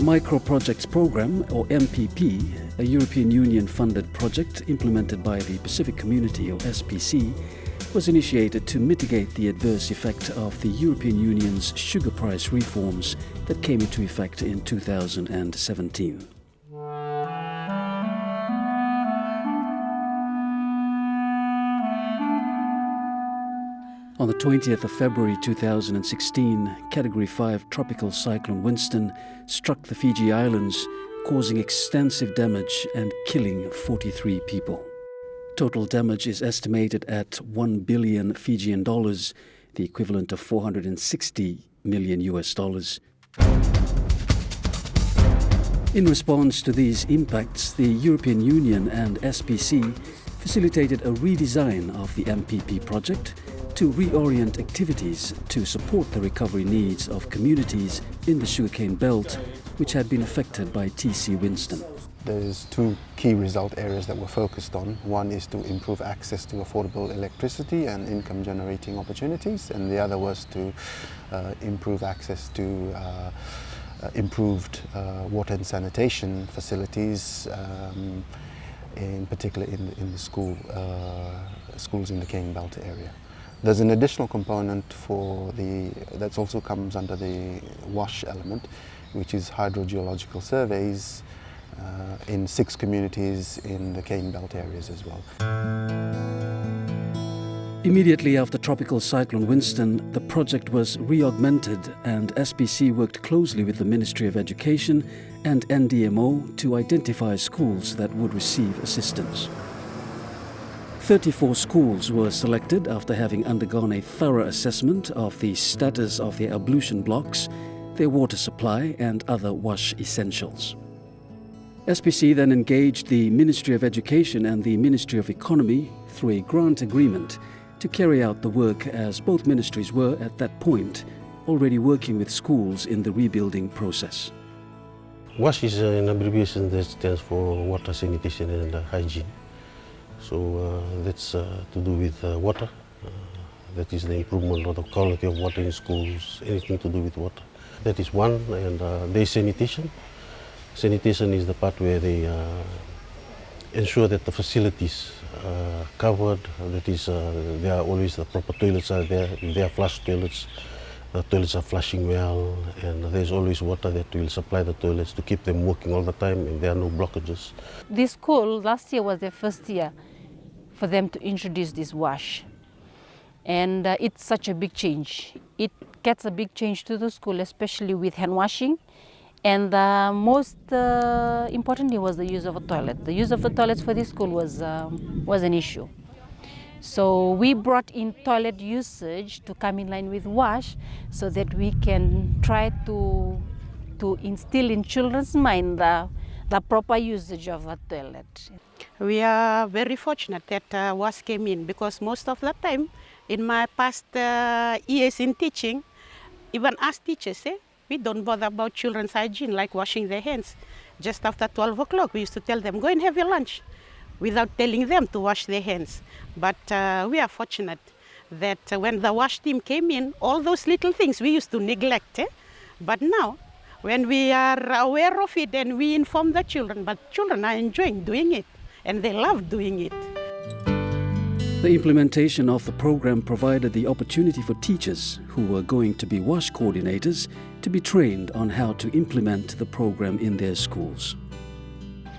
The Micro Projects Programme, or MPP, a European Union-funded project implemented by the Pacific Community, or SPC, was initiated to mitigate the adverse effect of the European Union's sugar price reforms that came into effect in 2017. On the 20th of February 2016, Category 5 Tropical Cyclone Winston struck the Fiji Islands, causing extensive damage and killing 43 people. Total damage is estimated at 1 billion Fijian dollars, the equivalent of 460 million US dollars. In response to these impacts, the European Union and SPC facilitated a redesign of the MPP project to reorient activities to support the recovery needs of communities in the sugarcane belt, which had been affected by TC Winston. There's two key result areas that we're focused on. One is to improve access to affordable electricity and income generating opportunities, and the other was to improve access to improved water and sanitation facilities, in particular in the schools in the cane belt area. There's an additional component that also comes under the WASH element, which is hydrogeological surveys in 6 communities in the cane belt areas as well. Immediately after Tropical Cyclone Winston, the project was re-augmented, and SPC worked closely with the Ministry of Education and NDMO to identify schools that would receive assistance. 34 schools were selected after having undergone a thorough assessment of the status of their ablution blocks, their water supply and other WASH essentials. SPC then engaged the Ministry of Education and the Ministry of Economy through a grant agreement to carry out the work, as both ministries were, at that point, already working with schools in the rebuilding process. WASH is an abbreviation that stands for water, sanitation and hygiene. So that's to do with water. That is the improvement of the quality of water in schools, anything to do with water. That is one, and there's sanitation. Sanitation is the part where they ensure that the facilities are covered, that is, there are always the proper toilets are there. If there are flush toilets, the toilets are flushing well, and there's always water that will supply the toilets to keep them working all the time, and there are no blockages. This school, last year was their first year for them to introduce this WASH. And it's such a big change. It gets a big change to the school, especially with hand washing. And most importantly was the use of a toilet. The use of the toilets for this school was an issue. So we brought in toilet usage to come in line with WASH, so that we can try to instill in children's mind the proper usage of a toilet. We are very fortunate that WASH came in, because most of the time in my past years in teaching, even as teachers, we don't bother about children's hygiene, like washing their hands. Just after 12 o'clock, we used to tell them, go and have your lunch, without telling them to wash their hands. But we are fortunate that when the WASH team came in, all those little things we used to neglect. But now, when we are aware of it and we inform the children, but children are enjoying doing it, and they love doing it. The implementation of the program provided the opportunity for teachers who were going to be WASH coordinators to be trained on how to implement the program in their schools.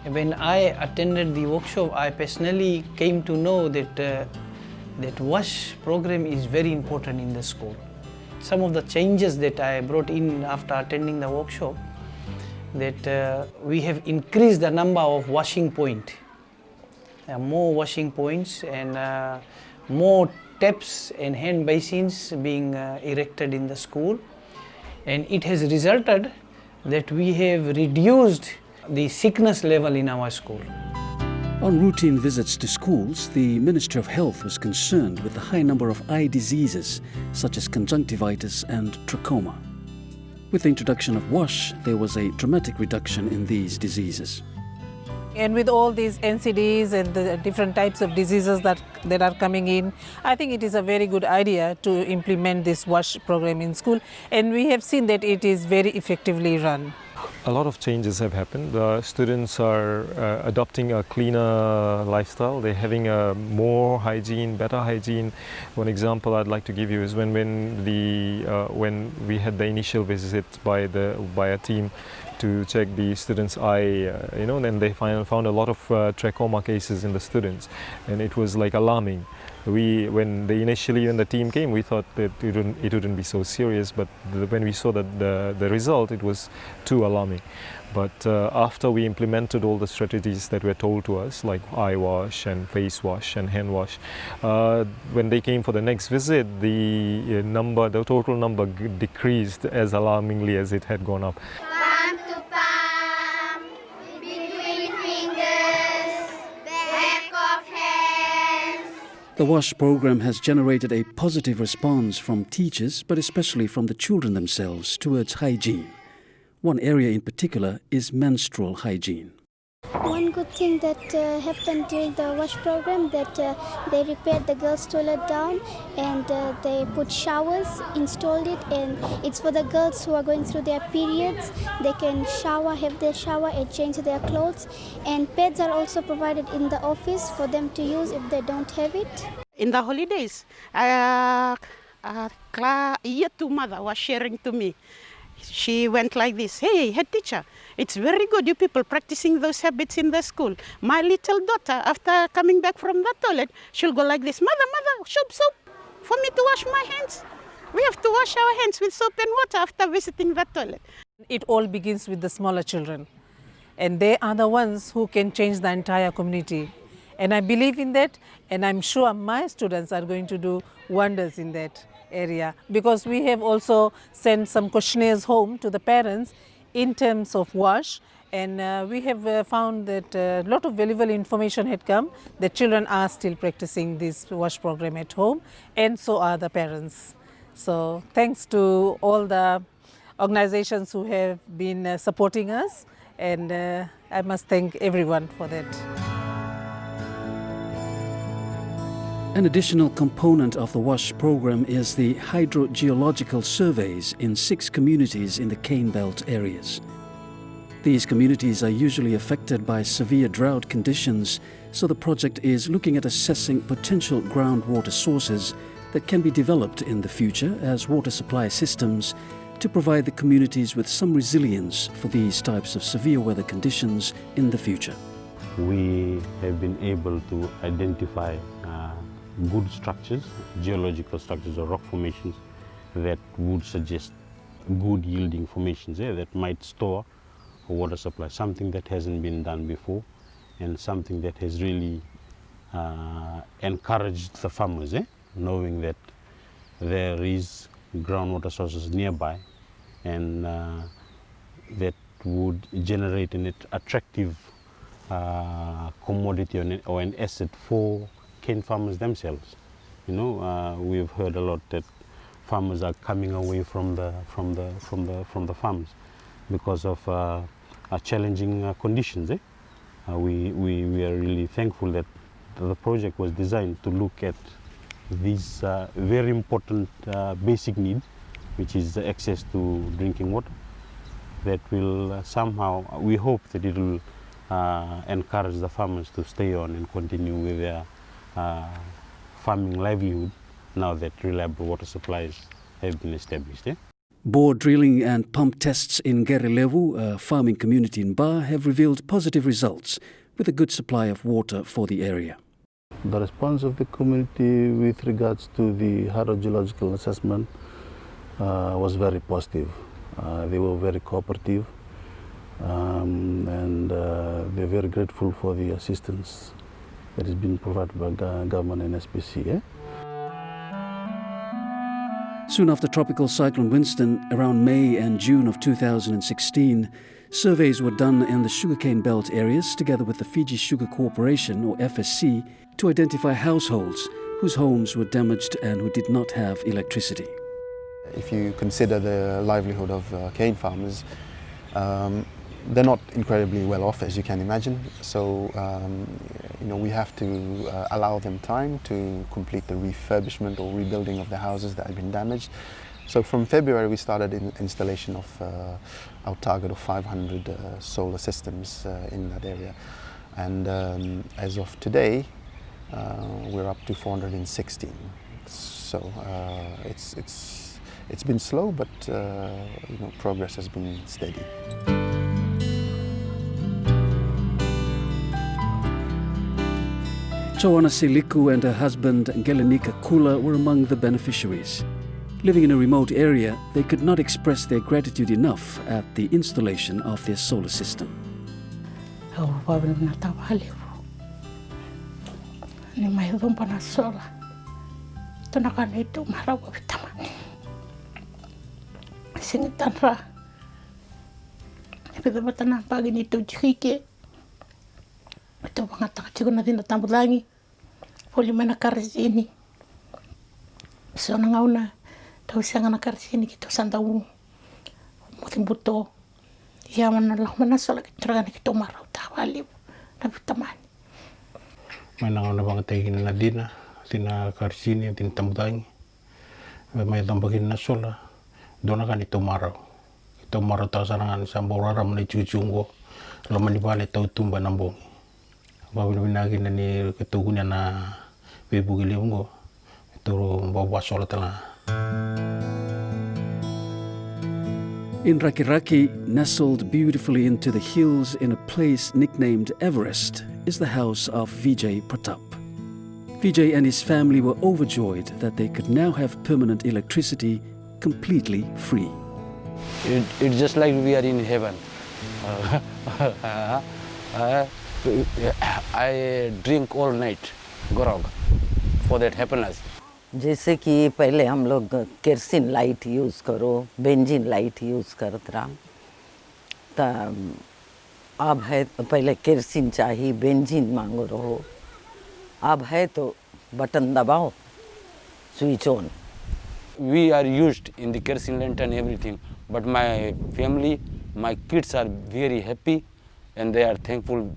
When I attended the workshop, I personally came to know that that WASH program is very important in the school. Some of the changes that I brought in after attending the workshop, that we have increased the number of washing points. More washing points and more taps and hand basins being erected in the school, and it has resulted that we have reduced the sickness level in our school. On routine visits to schools, the Ministry of Health was concerned with the high number of eye diseases such as conjunctivitis and trachoma. With the introduction of WASH, there was a dramatic reduction in these diseases. And with all these NCDs and the different types of diseases that are coming in, I think it is a very good idea to implement this WASH program in school, and we have seen that it is very effectively run. A lot of changes have happened. Students are adopting a cleaner lifestyle. They're having a more hygiene, better hygiene. One example I'd like to give you is when we had the initial visit by a team to check the students' eye, then they found a lot of trachoma cases in the students, and it was like alarming. When the team came, we thought that it wouldn't be so serious, but when we saw that the result, it was too alarming. But after we implemented all the strategies that were told to us, like eye wash and face wash and hand wash, when they came for the next visit, the total number decreased as alarmingly as it had gone up. Palm to palm, between fingers, back of hands. The WASH program has generated a positive response from teachers, but especially from the children themselves, towards hygiene. One area in particular is menstrual hygiene. One good thing that happened during the WASH program, that they repaired the girls' toilet down, and they put showers, installed it, and it's for the girls who are going through their periods. They can shower, have their shower and change their clothes, and pads are also provided in the office for them to use if they don't have it. In the holidays, year 2 mother was sharing to me. She went like this: "Hey, head teacher, it's very good you people practicing those habits in the school. My little daughter, after coming back from the toilet, she'll go like this: Mother, soap, for me to wash my hands. We have to wash our hands with soap and water after visiting the toilet." It all begins with the smaller children, and they are the ones who can change the entire community. And I believe in that, and I'm sure my students are going to do wonders in that area, because we have also sent some questionnaires home to the parents in terms of WASH, and we have found that a lot of valuable information had come. The children are still practicing this WASH program at home, and so are the parents. So thanks to all the organizations who have been supporting us, and I must thank everyone for that. An additional component of the WASH program is the hydrogeological surveys in 6 communities in the cane belt areas. These communities are usually affected by severe drought conditions, so the project is looking at assessing potential groundwater sources that can be developed in the future as water supply systems to provide the communities with some resilience for these types of severe weather conditions in the future. We have been able to identify good structures, geological structures or rock formations that would suggest good yielding formations that might store a water supply, something that hasn't been done before and something that has really encouraged the farmers, knowing that there is groundwater sources nearby, and that would generate an attractive commodity or an asset for cane farmers themselves. We've heard a lot that farmers are coming away from the farms because of challenging conditions. We are really thankful that the project was designed to look at these very important basic needs, which is access to drinking water. That will somehow, we hope that it will encourage the farmers to stay on and continue with their farming livelihood now that reliable water supplies have been established. Bore drilling and pump tests in Gerilevu, a farming community in Ba, have revealed positive results with a good supply of water for the area. The response of the community with regards to the hydrogeological assessment was very positive. They were very cooperative, and they're very grateful for the assistance that is being provided by government and SPC. Soon after Tropical Cyclone Winston, around May and June of 2016, surveys were done in the sugarcane belt areas together with the Fiji Sugar Corporation, or FSC, to identify households whose homes were damaged and who did not have electricity. If you consider the livelihood of cane farmers, they're not incredibly well off, as you can imagine. So, we have to allow them time to complete the refurbishment or rebuilding of the houses that have been damaged. So from February we started installation of our target of 500 solar systems in that area, and as of today we're up to 416. So it's been slow, but progress has been steady. Joanna Seliku and her husband Ngelenika Kula were among the beneficiaries. Living in a remote area, they could not express their gratitude enough at the installation of their solar system. Manang bang tingin na dina, tina karsini, tin tamutangi. May tambagin na sola, doon kan ito maraw. Ito maraw tayo sa nangan sa boraram na chuchungo, laman ibali tayo tumba ng bongi. Babinagin na ni katugunya na bibugiliw ngo, ito bawa sola tala. In Rakiraki, nestled beautifully into the hills in a place nicknamed Everest, is the house of Vijay Pratap. Vijay and his family were overjoyed that they could now have permanent electricity completely free. It's just like we are in heaven. I drink all night, gorog, for that happiness. जैसे कि पहले हम लोग kerosene light use करो, benzene light use करते रहा, तब अब है पहले केरोसिन चाहिए, बेंजीन मांगो रहो, अब है तो बटन दबाओ, switch on. We are used in the kerosene lantern and everything, but my family, my kids are very happy and they are thankful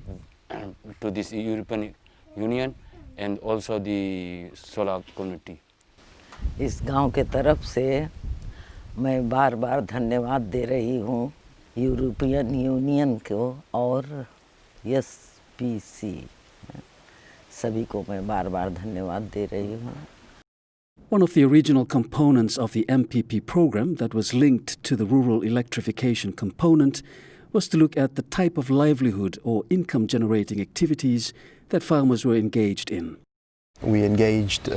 to this European Union and also the solar community. इस गांव के तरफ से मैं बार बार धन्यवाद दे रही हूँ European union को और SPC सभी को मैं बार बार धन्यवाद दे रही हूँ. One of the original components of the MPP program that was linked to the rural electrification component was to look at the type of livelihood or income generating activities that farmers were engaged in. We engaged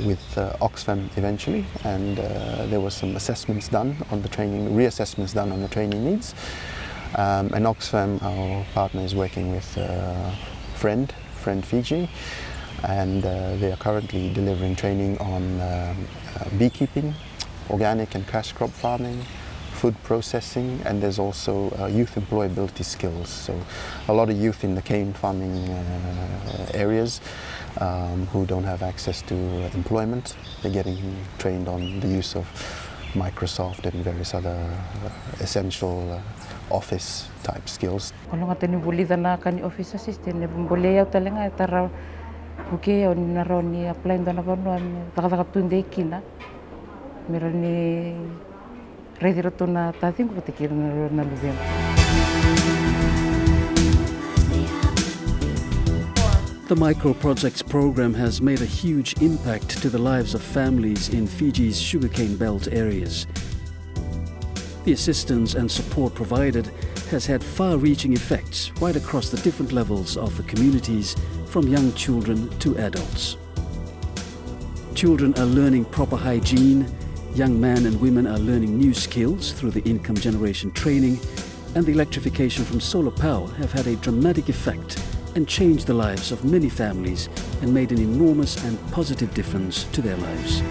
with Oxfam eventually, and there was some assessments done on the training, reassessments done on the training needs. And Oxfam, our partner, is working with Friend Fiji, and they are currently delivering training on beekeeping, organic and cash crop farming, food processing, and there's also youth employability skills. So a lot of youth in the cane farming areas who don't have access to employment, they're getting trained on the use of Microsoft and various other essential office type skills. Kalau ngata ni boleh dana kan office assistant ni boleh ya talenga tara buke on naroni apply dana banu taka tunde kina meroni redirto na tating ko tikir na lubem. The Micro Projects program has made a huge impact to the lives of families in Fiji's sugarcane belt areas. The assistance and support provided has had far-reaching effects right across the different levels of the communities, from young children to adults. Children are learning proper hygiene, young men and women are learning new skills through the income generation training, and the electrification from solar power have had a dramatic effect and changed the lives of many families and made an enormous and positive difference to their lives.